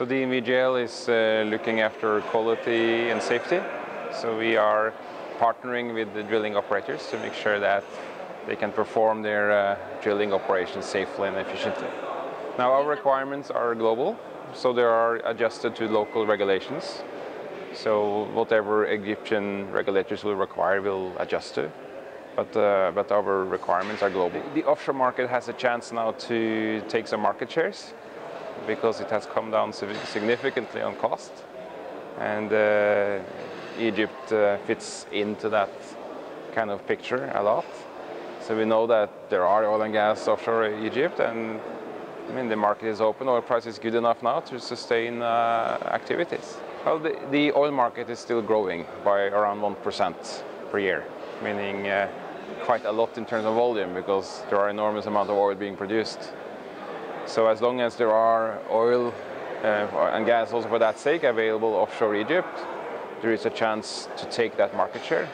So DNVGL is looking after quality and safety. So we are partnering with the drilling operators to make sure that they can perform their drilling operations safely and efficiently. Now our requirements are global, so they are adjusted to local regulations. So whatever Egyptian regulators will require, we'll adjust to. But our requirements are global. The offshore market has a chance now to take some market shares because it has come down significantly on cost. And Egypt fits into that kind of picture a lot. So we know that there are oil and gas offshore Egypt, and I mean the market is open. Oil price is good enough now to sustain activities. Well, the oil market is still growing by around 1% per year, meaning quite a lot in terms of volume because there are enormous amount of oil being produced. So as long as there are oil and gas also for that sake available offshore Egypt, there is a chance to take that market share.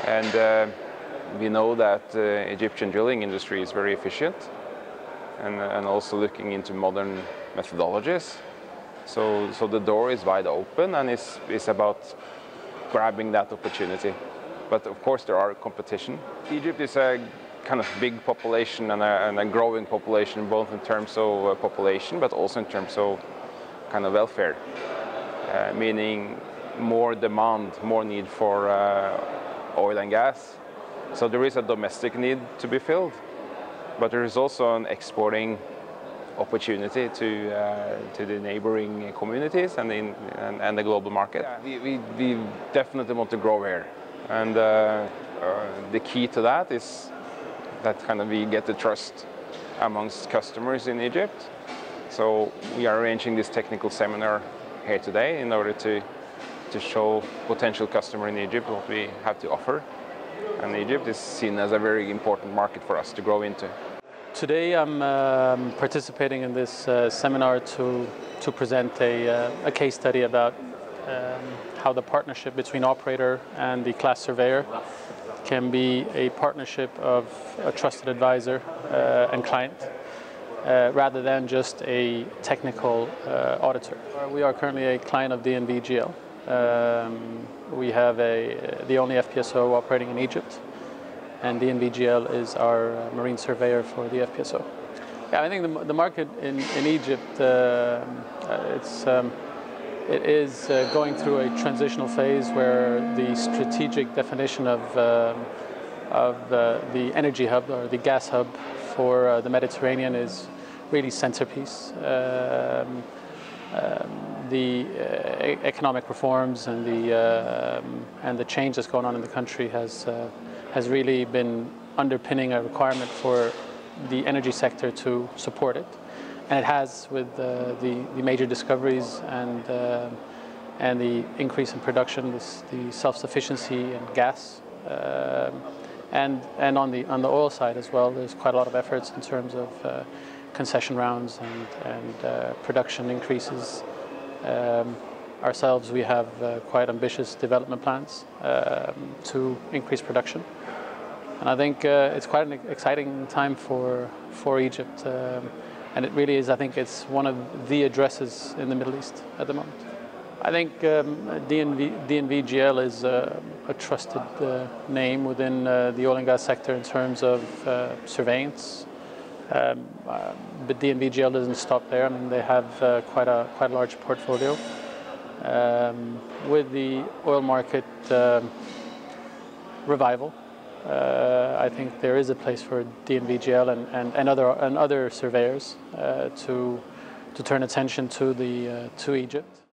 And we know that the Egyptian drilling industry is very efficient and also looking into modern methodologies. So the door is wide open and it's about grabbing that opportunity. But of course there are competition. Egypt is a kind of big population and a growing population, both in terms of population but also in terms of kind of welfare, meaning more demand, more need for oil and gas. So there is a domestic need to be filled, but there is also an exporting opportunity to the neighboring communities and the global market. Yeah, we definitely want to grow here, and the key to that is that kind of we get the trust amongst customers in Egypt. So we are arranging this technical seminar here today in order to show potential customer in Egypt what we have to offer. And Egypt is seen as a very important market for us to grow into. Today I'm participating in this seminar to present a case study about how the partnership between operator and the class surveyor can be a partnership of a trusted advisor and client rather than just a technical auditor. We are currently a client of DNVGL. We have the only FPSO operating in Egypt, and DNVGL is our marine surveyor for the FPSO. Yeah, I think the market in Egypt, it is going through a transitional phase where the strategic definition of the energy hub or the gas hub for the Mediterranean is really centerpiece. The economic reforms and the change that's going on in the country has really been underpinning a requirement for the energy sector to support it, and it has with the major discoveries and the increase in production, the self-sufficiency in gas, and on the oil side as well. There's quite a lot of efforts in terms of concession rounds and production increases. Ourselves, we have quite ambitious development plans to increase production. And I think it's quite an exciting time for Egypt. And it really is, I think it's one of the addresses in the Middle East at the moment. I think DNVGL is a trusted name within the oil and gas sector in terms of surveillance. But DNVGL doesn't stop there. I mean, they have quite a large portfolio. With the oil market revival, I think there is a place for DNVGL and other surveyors to turn attention to Egypt.